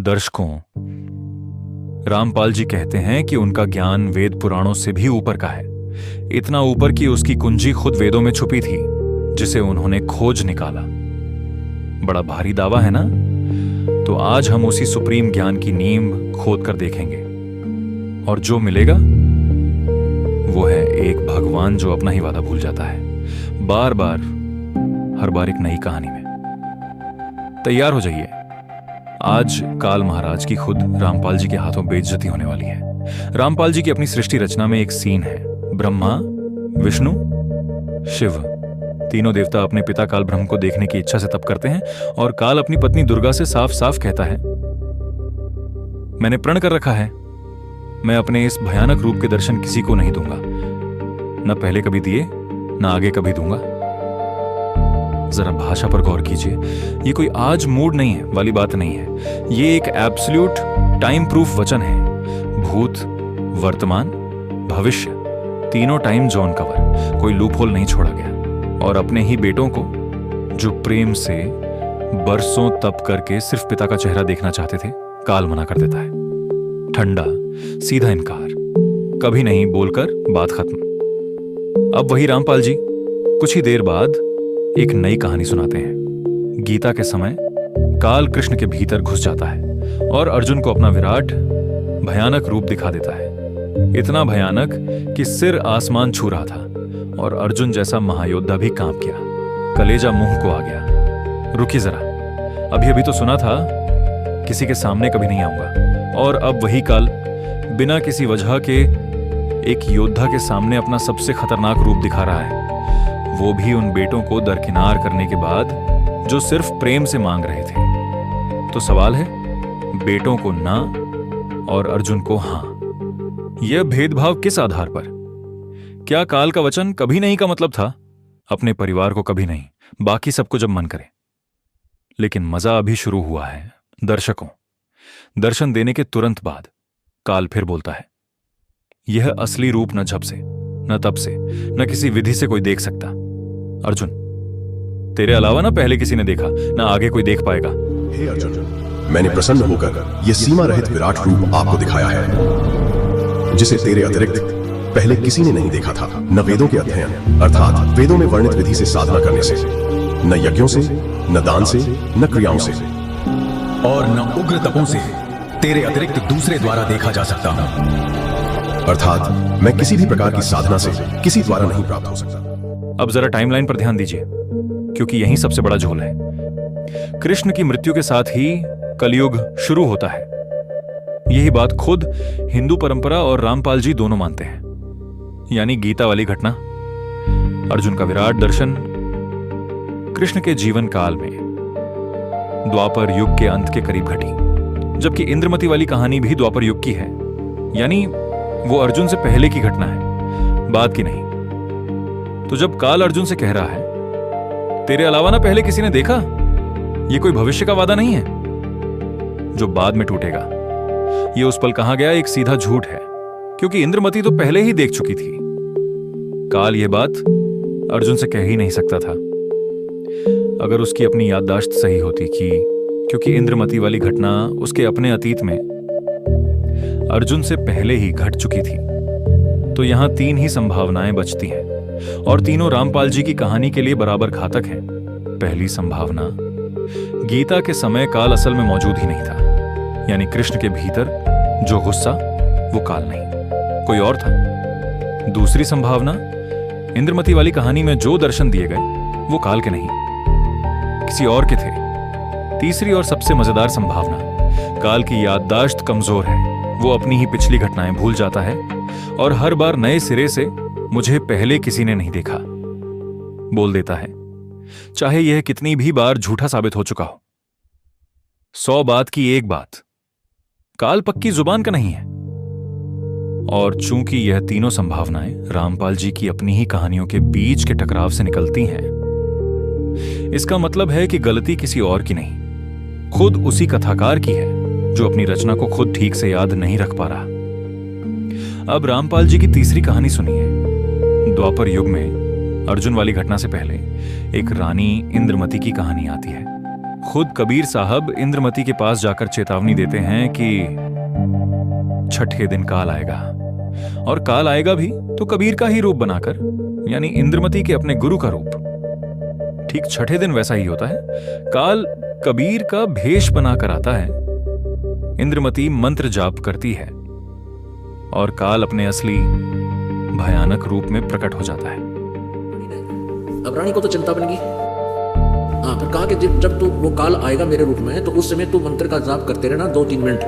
दर्शकों, रामपाल जी कहते हैं कि उनका ज्ञान वेद पुराणों से भी ऊपर का है, इतना ऊपर कि उसकी कुंजी खुद वेदों में छुपी थी, जिसे उन्होंने खोज निकाला। बड़ा भारी दावा है ना? तो आज हम उसी सुप्रीम ज्ञान की नींव खोद कर देखेंगे, और जो मिलेगा वो है एक भगवान जो अपना ही वादा भूल जाता है, बार बार, हर बार एक नई कहानी में। तैयार हो जाइए, आज काल महाराज की खुद रामपाल जी के हाथों बेइज्जती होने वाली है। रामपाल जी की अपनी सृष्टि रचना में एक सीन है। ब्रह्मा, विष्णु, शिव, तीनों देवता अपने पिता काल ब्रह्म को देखने की इच्छा से तप करते हैं, और काल अपनी पत्नी दुर्गा से साफ साफ कहता है, मैंने प्रण कर रखा है, मैं अपने इस भयानक रूप के दर्शन किसी को नहीं दूंगा, न पहले कभी दिए न आगे कभी दूंगा। जरा भाषा पर गौर कीजिए, ये कोई आज मूड नहीं है वाली बात नहीं है, ये एक एब्सोल्यूट टाइम प्रूफ वचन है। भूत, वर्तमान, भविष्य, तीनों टाइम जोन कवर, कोई लूप होल नहीं छोड़ा गया। और अपने ही बेटों को, जो प्रेम से बरसों तप करके सिर्फ पिता का चेहरा देखना चाहते थे, काल मना कर देता है। ठंडा सीधा इनकार, कभी नहीं बोलकर बात खत्म। अब वही रामपाल जी कुछ ही देर बाद एक नई कहानी सुनाते हैं। गीता के समय काल कृष्ण के भीतर घुस जाता है और अर्जुन को अपना विराट भयानक रूप दिखा देता है, इतना भयानक कि सिर आसमान छू रहा था, और अर्जुन जैसा महायोद्धा भी कांप गया, कलेजा मुंह को आ गया। रुकिए जरा, अभी अभी तो सुना था किसी के सामने कभी नहीं आऊंगा, और अब वही काल बिना किसी वजह के एक योद्धा के सामने अपना सबसे खतरनाक रूप दिखा रहा है, वो भी उन बेटों को दरकिनार करने के बाद जो सिर्फ प्रेम से मांग रहे थे। तो सवाल है, बेटों को ना और अर्जुन को हां, यह भेदभाव किस आधार पर? क्या काल का वचन कभी नहीं का मतलब था अपने परिवार को कभी नहीं, बाकी सबको जब मन करे? लेकिन मजा अभी शुरू हुआ है। दर्शकों, दर्शन देने के तुरंत बाद काल फिर बोलता है, यह असली रूप न झप से, न तब से, न किसी विधि से कोई देख सकता। अर्जुन, तेरे अलावा ना पहले किसी ने देखा, ना आगे कोई देख पाएगा। हे अर्जुन, मैंने प्रसन्न होकर यह सीमा रहित विराट रूप आपको दिखाया है, जिसे तेरे अतिरिक्त पहले किसी ने नहीं देखा था। न वेदों के अध्ययन अर्थात वेदों में वर्णित विधि से साधना करने से, न यज्ञों से, न दान से, न क्रियाओं से, और न उग्र तपों से तेरे अतिरिक्त दूसरे द्वारा देखा जा सकता हूं। अर्थात मैं किसी भी प्रकार की साधना से किसी द्वारा नहीं प्राप्त हो सकता। अब जरा टाइमलाइन पर ध्यान दीजिए, क्योंकि यही सबसे बड़ा झोल है। कृष्ण की मृत्यु के साथ ही कलयुग शुरू होता है, यही बात खुद हिंदू परंपरा और रामपाल जी दोनों मानते हैं। यानी गीता वाली घटना, अर्जुन का विराट दर्शन, कृष्ण के जीवन काल में द्वापर युग के अंत के करीब घटी, जबकि इंद्रमती वाली कहानी भी द्वापर युग की है, यानी वो अर्जुन से पहले की घटना है, बाद की नहीं। तो जब काल अर्जुन से कह रहा है, तेरे अलावा ना पहले किसी ने देखा, ये कोई भविष्य का वादा नहीं है जो बाद में टूटेगा। ये उस पल कहा गया एक सीधा झूठ है, क्योंकि इंद्रमती तो पहले ही देख चुकी थी। काल यह बात अर्जुन से कह ही नहीं सकता था, अगर उसकी अपनी याददाश्त सही होती कि क्योंकि इंद्रमती वाली घटना उसके अपने अतीत में अर्जुन से पहले ही घट चुकी थी। तो यहां तीन ही संभावनाएं बचती हैं, और तीनों रामपाल जी की कहानी के लिए बराबर घातक हैं। पहली संभावना, गीता के समय काल असल में मौजूद ही नहीं था, यानी कृष्ण के भीतर जो गुस्सा वो काल नहीं, कोई और था। दूसरी संभावना, इंद्रमती वाली कहानी में जो दर्शन दिए गए वो काल के नहीं, किसी और के थे। तीसरी और सबसे मजेदार संभावना, काल की याददाश्त कमजोर है, वो अपनी ही पिछली घटनाएं भूल जाता है, और हर बार नए सिरे से मुझे पहले किसी ने नहीं देखा बोल देता है, चाहे यह कितनी भी बार झूठा साबित हो चुका हो। 100 बात की एक बात, काल पक्की जुबान का नहीं है। और चूंकि यह तीनों संभावनाएं रामपाल जी की अपनी ही कहानियों के बीच के टकराव से निकलती हैं, इसका मतलब है कि गलती किसी और की नहीं, खुद उसी कथाकार की है, जो अपनी रचना को खुद ठीक से याद नहीं रख पा रहा। अब रामपाल जी की तीसरी कहानी सुनिए। द्वापर युग में अर्जुन वाली घटना से पहले एक रानी इंद्रमती की कहानी आती है। खुद कबीर साहब इंद्रमती के पास जाकर चेतावनी देते हैं कि छठे दिन काल आएगा, और काल आएगा भी तो कबीर का ही रूप बनाकर, यानी इंद्रमती के अपने गुरु का रूप। ठीक छठे दिन वैसा ही होता है, काल कबीर का भेष बनाकर आता है। इंद्रमती मंत्र जाप करती है और काल अपने असली भयानक रूप में प्रकट हो जाता है। अब रानी को तो चिंता बन गई। हाँ, फिर कहा कि जब तू वो काल आएगा मेरे रूप में, तो उस समय तू मंत्र का जाप करते रहना 2-3 मिनट।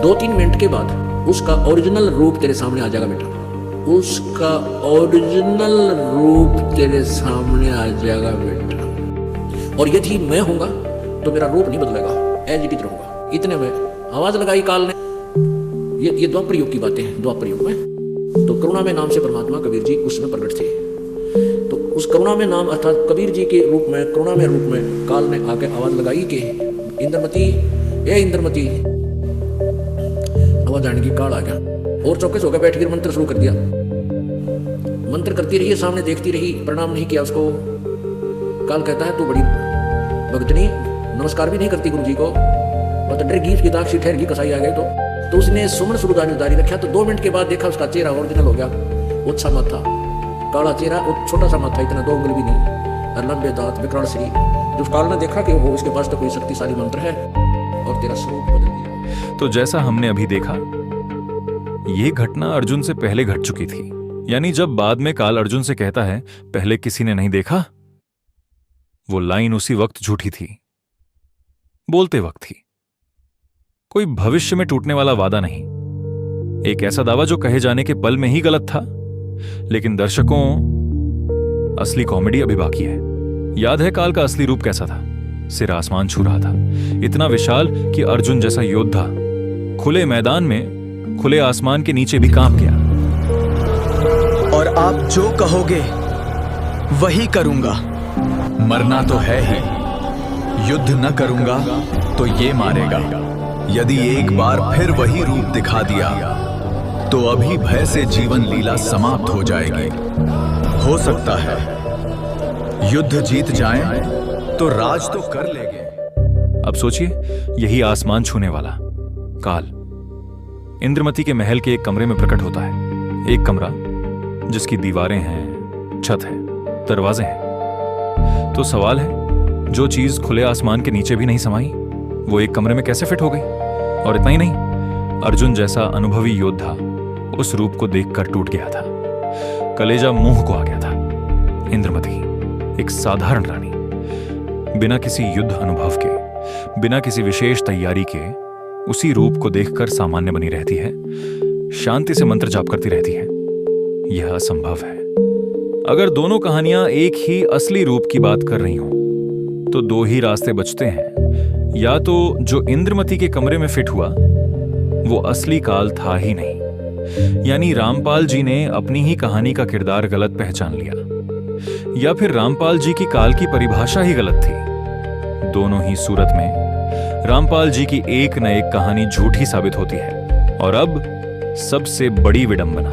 2-3 मिनट के बाद उसका ओरिजिनल रूप तेरे सामने आ जाएगा बेटा। उसका ओरिजिनल रूप तेरे सामने आ जाएगा बेटा। और यदि मैं होऊंगा तो मेरा रूप नहीं बदलेगा, एज इट इज रहूंगा। इतने में आवाज लगाई काल ने। ये द्वापर युग की बातें हैं। द्वापर युग में तो करुणा में नाम से परमात्मा कबीर जी उस समय प्रकट थे। तो उस करुणा में नाम अर्थात कबीर जी के रूप में, करुणा में रूप में काल ने आके आवाज लगाई कि इंद्रमती, ए इंद्रमती। आवाज आने की काल आ गया और चौकस होकर बैठ कर मंत्र शुरू कर दिया। मंत्र करती रही, सामने देखती रही, प्रणाम नहीं किया उसको। काल कहता है तू बड़ी भक्तनी, नमस्कार भी नहीं करती गुरु जी को, और तो डर गई, उसकी दाग सी ठहर गई, कसाई आ गए। तो उसने सुमन शुरू जारी रखा। तो 2 मिनट के बाद देखा उसका चेहरा ओरिजिनल हो गया। ओछा माथा, काला चेहरा, छोटा सा माथा, इतना 2 उंगल भी नहीं, और लंबे दांत, विकराल शरीर। जब काल ने देखा कि वो इसके पास तो कोई शक्तिशाली मंत्र है, और तेरा स्वरूप बदल दिया। तो जैसा हमने अभी देखा, यह घटना अर्जुन से पहले घट चुकी थी। यानी जब बाद में काल अर्जुन से कहता है पहले किसी ने नहीं देखा, वो लाइन उसी वक्त झूठी थी, बोलते वक्त थी। कोई भविष्य में टूटने वाला वादा नहीं, एक ऐसा दावा जो कहे जाने के पल में ही गलत था। लेकिन दर्शकों, असली कॉमेडी अभी बाकी है। याद है काल का असली रूप कैसा था? सिर आसमान छू रहा था, इतना विशाल कि अर्जुन जैसा योद्धा खुले मैदान में, खुले आसमान के नीचे भी कांप गया। और आप जो कहोगे वही करूंगा। मरना तो है ही, युद्ध न करूंगा तो ये मारेगा। यदि एक बार फिर वही रूप दिखा दिया तो अभी भय से जीवन लीला समाप्त हो जाएगी। हो सकता है युद्ध जीत जाएं तो राज तो कर लेंगे। अब सोचिए, यही आसमान छूने वाला काल इंद्रमती के महल के एक कमरे में प्रकट होता है। एक कमरा जिसकी दीवारें हैं, छत है, दरवाजे हैं। तो सवाल है, जो चीज खुले आसमान के नीचे भी नहीं समाई, वो एक कमरे में कैसे फिट हो गई? और इतना ही नहीं, अर्जुन जैसा अनुभवी योद्धा उस रूप को देखकर टूट गया था, कलेजा मुंह को आ गया था। इंद्रमती, एक साधारण रानी, बिना किसी युद्ध अनुभव के, बिना किसी विशेष तैयारी के, उसी रूप को देखकर सामान्य बनी रहती है, शांति से मंत्र जाप करती रहती है। यह असंभव है। अगर दोनों कहानियां एक ही असली रूप की बात कर रही हों, तो 2 ही रास्ते बचते हैं। या तो जो इंद्रमती के कमरे में फिट हुआ वो असली काल था ही नहीं, यानी रामपाल जी ने अपनी ही कहानी का किरदार गलत पहचान लिया, या फिर रामपाल जी की काल की परिभाषा ही गलत थी। दोनों ही सूरत में रामपाल जी की एक न एक कहानी झूठी साबित होती है। और अब सबसे बड़ी विडंबना,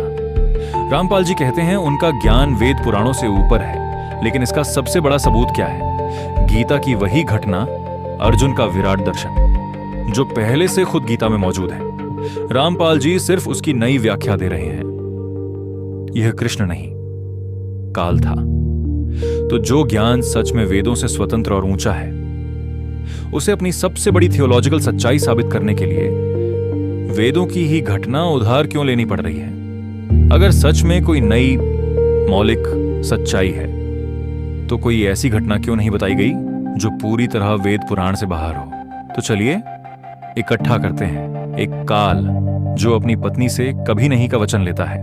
रामपाल जी कहते हैं उनका ज्ञान वेद पुराणों से ऊपर है, लेकिन इसका सबसे बड़ा सबूत क्या है? गीता की वही घटना, अर्जुन का विराट दर्शन, जो पहले से खुद गीता में मौजूद है। रामपाल जी सिर्फ उसकी नई व्याख्या दे रहे हैं। यह कृष्ण नहीं, काल था। तो जो ज्ञान सच में वेदों से स्वतंत्र और ऊंचा है, उसे अपनी सबसे बड़ी थियोलॉजिकल सच्चाई साबित करने के लिए वेदों की ही घटना उधार क्यों लेनी पड़ रही है? अगर सच में कोई नई मौलिक सच्चाई है, तो कोई ऐसी घटना क्यों नहीं बताई गई जो पूरी तरह वेद पुराण से बाहर हो? तो चलिए इकट्ठा करते हैं एक काल जो अपनी पत्नी से कभी नहीं का वचन लेता है,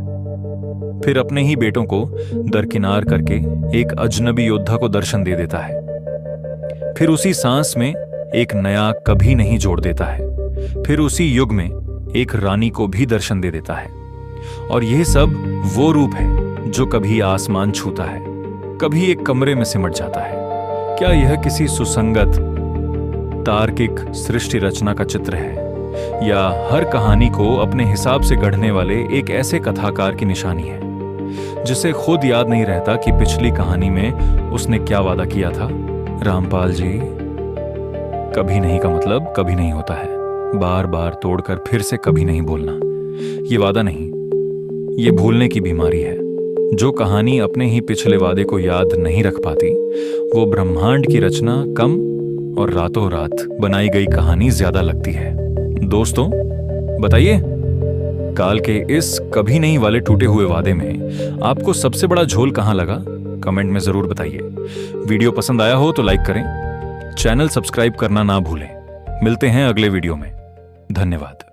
फिर अपने ही बेटों को दरकिनार करके एक अजनबी योद्धा को दर्शन दे देता है, फिर उसी सांस में एक नया कभी नहीं जोड़ देता है, फिर उसी युग में एक रानी को भी दर्शन दे देता है। और यह सब वो रूप है जो कभी आसमान छूता है, कभी एक कमरे में सिमट जाता है। क्या यह किसी सुसंगत तार्किक सृष्टि रचना का चित्र है, या हर कहानी को अपने हिसाब से गढ़ने वाले एक ऐसे कथाकार की निशानी है जिसे खुद याद नहीं रहता कि पिछली कहानी में उसने क्या वादा किया था? रामपाल जी, कभी नहीं का मतलब कभी नहीं होता है। बार बार तोड़कर फिर से कभी नहीं बोलना, ये वादा नहीं, ये भूलने की बीमारी है। जो कहानी अपने ही पिछले वादे को याद नहीं रख पाती, वो ब्रह्मांड की रचना कम और रातों रात बनाई गई कहानी ज्यादा लगती है। दोस्तों बताइए, काल के इस कभी नहीं वाले टूटे हुए वादे में आपको सबसे बड़ा झोल कहां लगा? कमेंट में जरूर बताइए। वीडियो पसंद आया हो तो लाइक करें, चैनल सब्सक्राइब करना ना भूलें। मिलते हैं अगले वीडियो में। धन्यवाद।